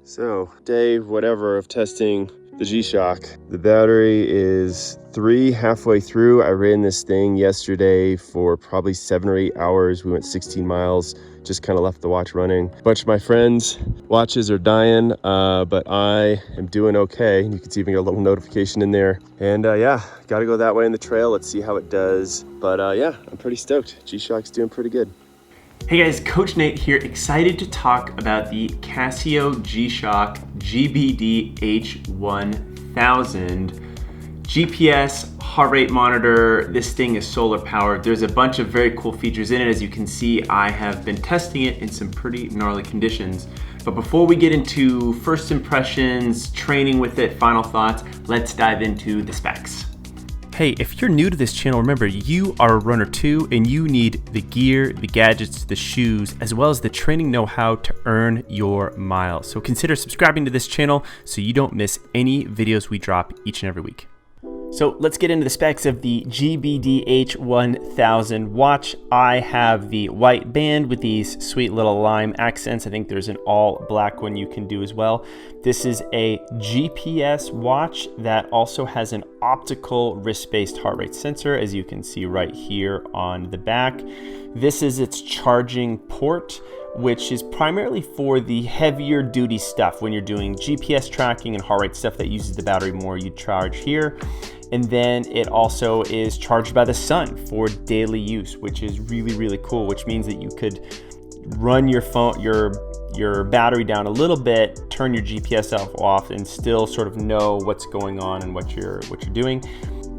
So, day whatever of testing the G-Shock. The battery is halfway through. I ran this thing yesterday for probably 7 or 8 hours. We went 16 miles, just kind of left the watch running. A bunch of my friends' watches are dying, but I am doing okay. You can see even got a little notification in there. And yeah, gotta go that way in the trail. Let's see how it does. But yeah, I'm pretty stoked. G-Shock's doing pretty good. Hey guys, Coach Nate here, excited to talk about the Casio G-SHOCK GBDH1000 GPS heart rate monitor. This thing is solar powered. There's a bunch of very cool features in it. As you can see, I have been testing it in some pretty gnarly conditions. But before we get into first impressions, training with it, final thoughts, let's dive into the specs. Hey, if you're new to this channel, remember you are a runner too, and you need the gear, the gadgets, the shoes, as well as the training know-how to earn your miles. So consider subscribing to this channel so you don't miss any videos we drop each and every week. So let's get into the specs of the GBDH1000 watch. I have the white band with these sweet little lime accents. I think there's an all black one you can do as well. This is a GPS watch that also has an optical wrist-based heart rate sensor, as you can see right here on the back. This is its charging port, which is primarily for the heavier duty stuff. When you're doing GPS tracking and heart rate stuff that uses the battery more, you charge here. And then it also is charged by the sun for daily use, which is really, really cool, which means that you could run your phone, your battery down a little bit, turn your GPS off, and still sort of know what's going on and what you're doing.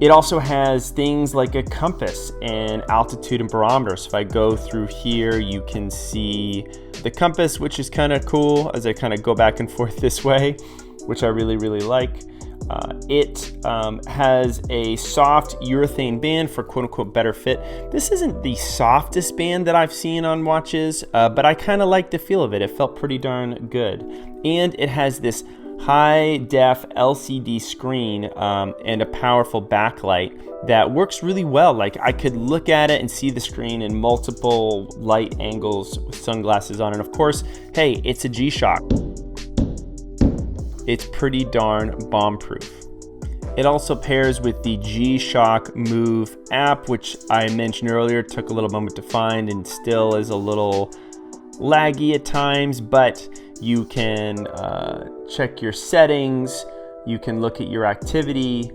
It also has things like a compass and altitude and barometer. So if I go through here, you can see the compass, which is kind of cool as I kind of go back and forth this way, which I really, really like. It has a soft urethane band for quote unquote better fit. This isn't the softest band that I've seen on watches, but I kind of like the feel of it. It felt pretty darn good. And it has this high def LCD screen and a powerful backlight that works really well. Like I could look at it and see the screen in multiple light angles with sunglasses on. And of course, hey, it's a G-Shock. It's pretty darn bomb-proof. It also pairs with the G-SHOCK Move app, which I mentioned earlier, took a little moment to find and still is a little laggy at times, but you can check your settings, you can look at your activity,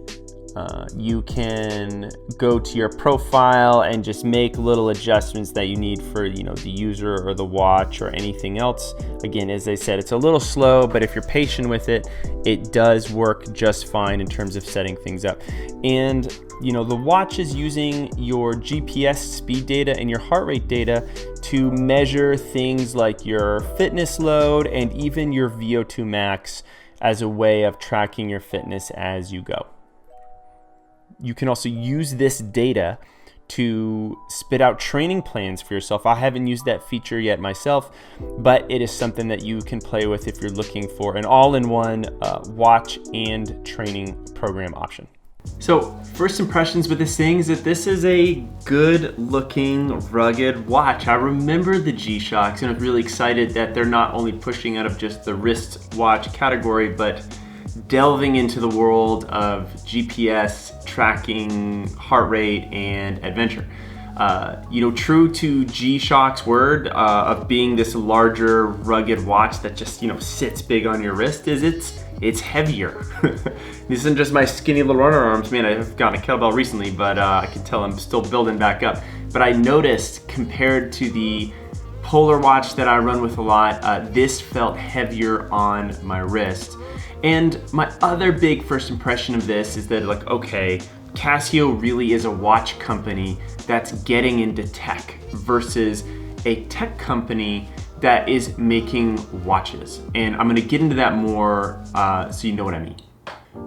you can go to your profile and just make little adjustments that you need for the user or the watch or anything else. Again, as I said, it's a little slow, but if you're patient with it, it does work just fine in terms of setting things up. And the watch is using your GPS speed data and your heart rate data to measure things like your fitness load and even your VO2 max as a way of tracking your fitness as you go. You can also use this data to spit out training plans for yourself. I haven't used that feature yet myself, but it is something that you can play with if you're looking for an all-in-one watch and training program option. So first impressions with this thing is that this is a good looking rugged watch. I remember the G-Shocks and I'm really excited that they're not only pushing out of just the wrist watch category, but delving into the world of GPS tracking, heart rate, and adventure. True to G-SHOCK's word of being this larger, rugged watch that just sits big on your wrist, is it's heavier. This isn't just my skinny little runner arms. Man, I've gotten a kettlebell recently, but I can tell I'm still building back up. But I noticed compared to the Polar watch that I run with a lot, this felt heavier on my wrist. And my other big first impression of this is that okay, Casio really is a watch company that's getting into tech versus a tech company that is making watches. And I'm gonna get into that more so you know what I mean.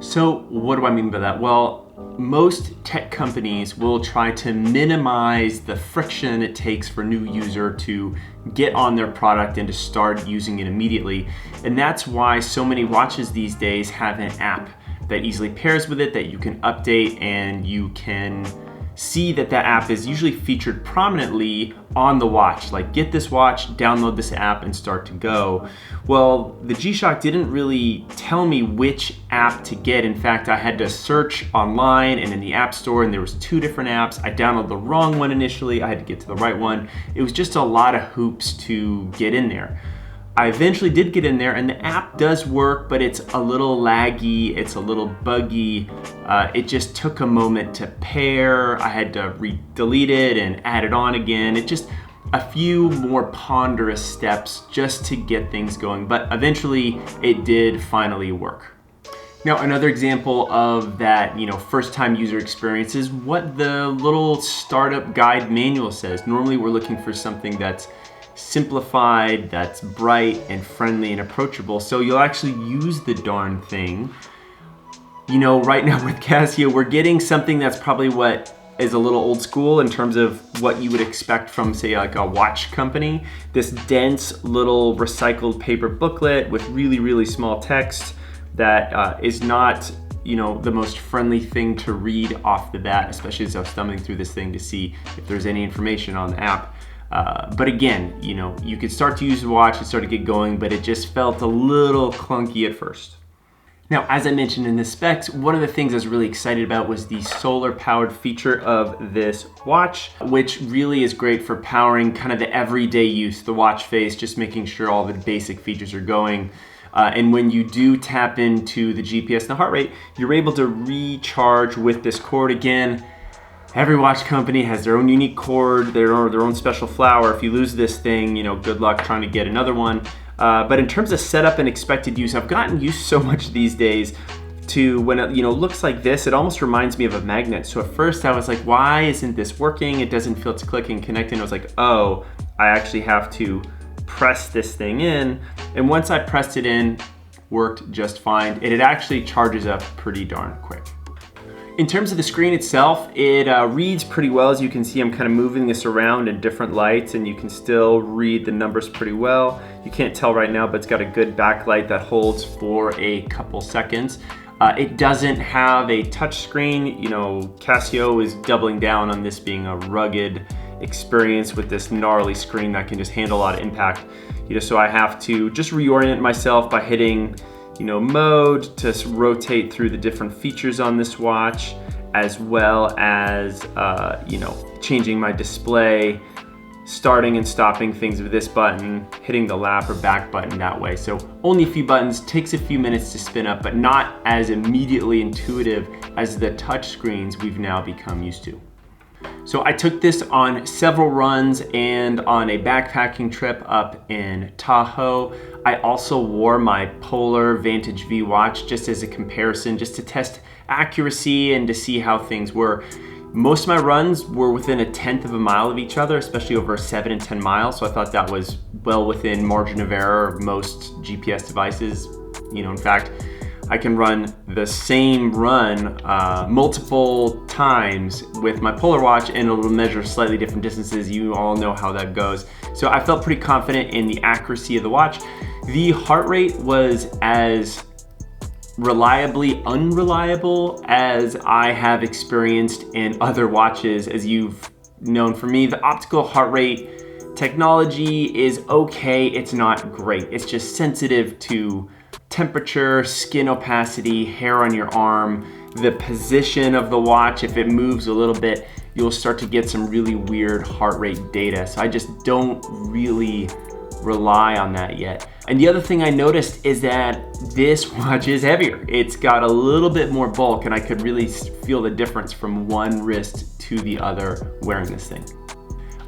So what do I mean by that? Well, most tech companies will try to minimize the friction it takes for a new user to get on their product and to start using it immediately. And that's why so many watches these days have an app that easily pairs with it that you can update and you can see that that app is usually featured prominently on the watch. Like, get this watch, download this app, and start to go. Well, the G-SHOCK didn't really tell me which app to get. In fact, I had to search online and in the App Store, and there was 2 different apps. I downloaded the wrong one initially. I had to get to the right one. It was just a lot of hoops to get in there. I eventually did get in there, and the app does work, but it's a little laggy, it's a little buggy. It just took a moment to pair. I had to delete it and add it on again. It just a few more ponderous steps just to get things going, but eventually it did finally work. Now, another example of that, first-time user experience is what the little startup guide manual says. Normally we're looking for something that's simplified, that's bright and friendly and approachable, so you'll actually use the darn thing. Right now with Casio, we're getting something that's probably what is a little old school in terms of what you would expect from, say, like a watch company. This dense little recycled paper booklet with really, really small text that is not the most friendly thing to read off the bat, especially as I was thumbing through this thing to see if there's any information on the app. But again, you could start to use the watch and start to get going, but it just felt a little clunky at first. Now, as I mentioned in the specs, one of the things I was really excited about was the solar powered feature of this watch, which really is great for powering kind of the everyday use, the watch face, just making sure all the basic features are going. And when you do tap into the GPS and the heart rate, you're able to recharge with this cord again. Every watch company has their own unique cord, their own special flower. If you lose this thing, good luck trying to get another one. But in terms of setup and expected use, I've gotten used so much these days to when it looks like this, it almost reminds me of a magnet. So at first I was like, why isn't this working? It doesn't feel it's clicking, connecting. I was like, oh, I actually have to press this thing in. And once I pressed it in, worked just fine. And it actually charges up pretty darn quick. In terms of the screen itself, it reads pretty well. As you can see, I'm kind of moving this around in different lights and you can still read the numbers pretty well. You can't tell right now, but it's got a good backlight that holds for a couple seconds. It doesn't have a touch screen. Casio is doubling down on this being a rugged experience with this gnarly screen that can just handle a lot of impact. So I have to just reorient myself by hitting mode to rotate through the different features on this watch, as well as changing my display, starting and stopping things with this button, hitting the lap or back button that way. So only a few buttons, takes a few minutes to spin up, but not as immediately intuitive as the touch screens we've now become used to. So I took this on several runs and on a backpacking trip up in Tahoe. I also wore my Polar Vantage V watch just as a comparison, just to test accuracy and to see how things were. Most of my runs were within 1/10 of a mile of each other, especially over 7 and 10 miles. So I thought that was well within margin of error of most GPS devices. In fact, I can run the same run multiple times with my Polar watch and it'll measure slightly different distances. You all know how that goes. So I felt pretty confident in the accuracy of the watch. The heart rate was as reliably unreliable as I have experienced in other watches. As you've known from me, the optical heart rate technology is okay. It's not great. It's just sensitive to temperature, skin opacity, hair on your arm, the position of the watch. If it moves a little bit, you'll start to get some really weird heart rate data. So I just don't really rely on that yet. And the other thing I noticed is that this watch is heavier. It's got a little bit more bulk and I could really feel the difference from one wrist to the other wearing this thing.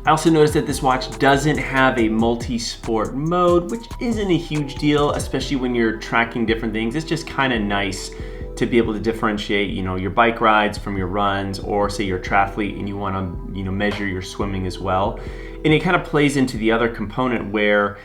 I also noticed that this watch doesn't have a multi-sport mode, which isn't a huge deal, especially when you're tracking different things. It's just kind of nice to be able to differentiate, your bike rides from your runs, or say you're a triathlete and you want to, measure your swimming as well. And it kind of plays into the other component where,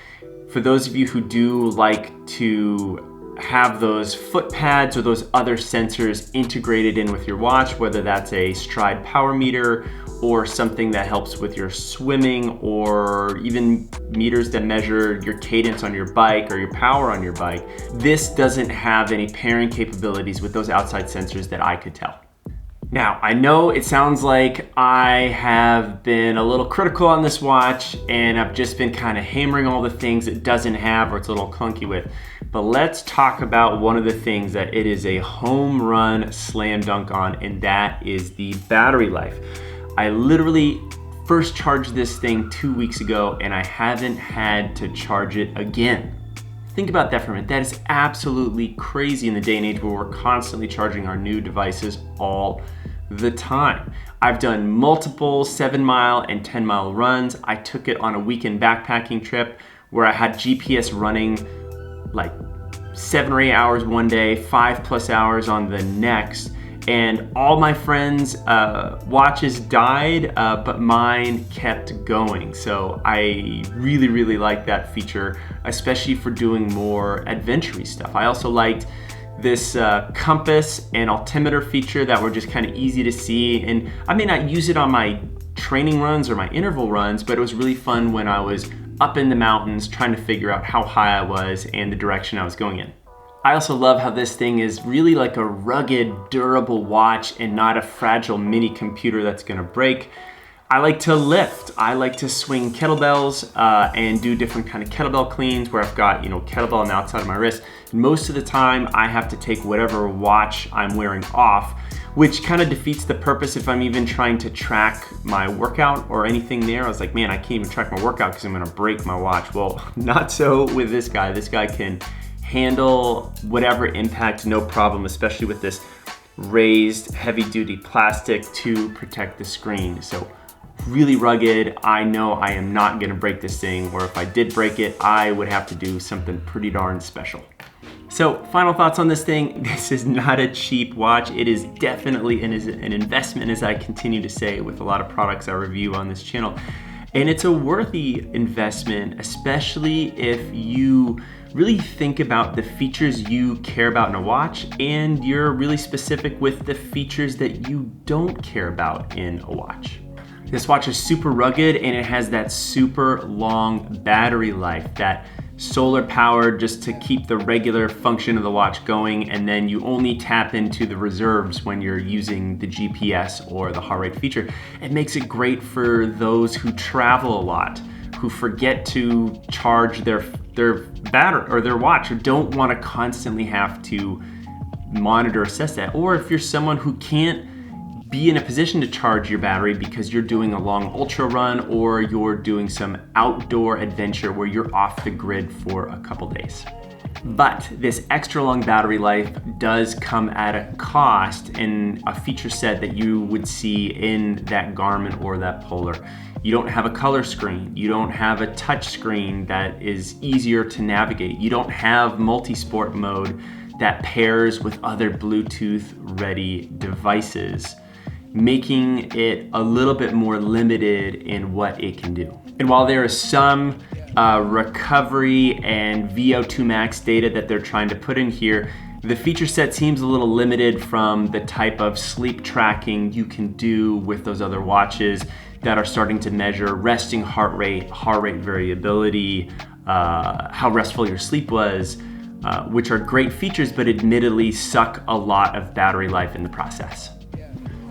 for those of you who do like to have those foot pads or those other sensors integrated in with your watch, whether that's a stride power meter or something that helps with your swimming, or even meters that measure your cadence on your bike or your power on your bike, this doesn't have any pairing capabilities with those outside sensors that I could tell. Now, I know it sounds like I have been a little critical on this watch and I've just been kind of hammering all the things it doesn't have or it's a little clunky with, but let's talk about one of the things that it is a home run slam dunk on, and that is the battery life. I literally first charged this thing 2 weeks ago and I haven't had to charge it again. Think about that for a minute. That is absolutely crazy in the day and age where we're constantly charging our new devices all the time. I've done multiple 7-mile and 10-mile runs. I took it on a weekend backpacking trip where I had GPS running like 7 or 8 hours one day, 5+ hours on the next. And all my friends' watches died, but mine kept going. So I really like that feature, especially for doing more adventure-y stuff. I also liked this compass and altimeter feature that were just kind of easy to see. And I may not use it on my training runs or my interval runs, but it was really fun when I was up in the mountains trying to figure out how high I was and the direction I was going in. I also love how this thing is really like a rugged, durable watch and not a fragile mini computer that's gonna break. I like to lift. I like to swing kettlebells and do different kind of kettlebell cleans where I've got, kettlebell on the outside of my wrist. Most of the time I have to take whatever watch I'm wearing off, which kind of defeats the purpose if I'm even trying to track my workout or anything there. I was like, man, I can't even track my workout because I'm gonna break my watch. Well, not so with this guy. This guy can handle whatever impact, no problem, especially with this raised heavy duty plastic to protect the screen. So really rugged. I know I am not gonna break this thing, or if I did break it, I would have to do something pretty darn special. So final thoughts on this thing. This is not a cheap watch. It is definitely an investment, as I continue to say with a lot of products I review on this channel. And it's a worthy investment, especially if you really think about the features you care about in a watch and you're really specific with the features that you don't care about in a watch. This watch is super rugged and it has that super long battery life, that solar power just to keep the regular function of the watch going, and then you only tap into the reserves when you're using the GPS or the heart rate feature. It makes it great for those who travel a lot, who forget to charge their battery or their watch, or don't want to constantly have to monitor, assess that. Or if you're someone who can't be in a position to charge your battery because you're doing a long ultra run or you're doing some outdoor adventure where you're off the grid for a couple days. But this extra long battery life does come at a cost in a feature set that you would see in that Garmin or that Polar. You don't have a color screen. You don't have a touch screen that is easier to navigate. You don't have multi-sport mode that pairs with other Bluetooth ready devices, making it a little bit more limited in what it can do. And while there is some recovery and VO2 max data that they're trying to put in here, the feature set seems a little limited from the type of sleep tracking you can do with those other watches that are starting to measure resting heart rate variability, how restful your sleep was, which are great features, but admittedly suck a lot of battery life in the process.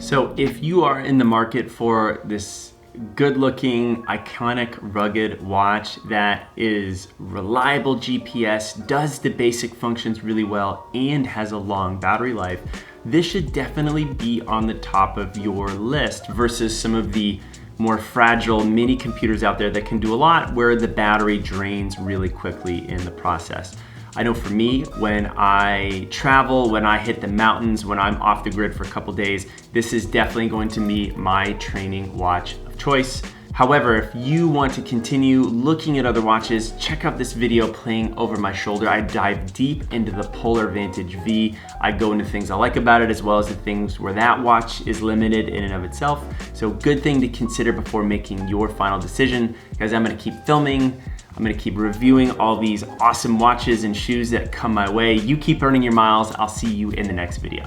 So if you are in the market for this good-looking, iconic, rugged watch that is reliable GPS, does the basic functions really well, and has a long battery life, this should definitely be on the top of your list versus some of the more fragile mini computers out there that can do a lot where the battery drains really quickly in the process. I know for me, when I travel, when I hit the mountains, when I'm off the grid for a couple days, this is definitely going to be my training watch of choice. However, if you want to continue looking at other watches, check out this video playing over my shoulder. I dive deep into the Polar Vantage V. I go into things I like about it as well as the things where that watch is limited in and of itself. So good thing to consider before making your final decision, because I'm gonna keep filming. I'm gonna keep reviewing all these awesome watches and shoes that come my way. You keep earning your miles. I'll see you in the next video.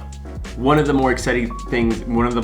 One of the more exciting things, one of the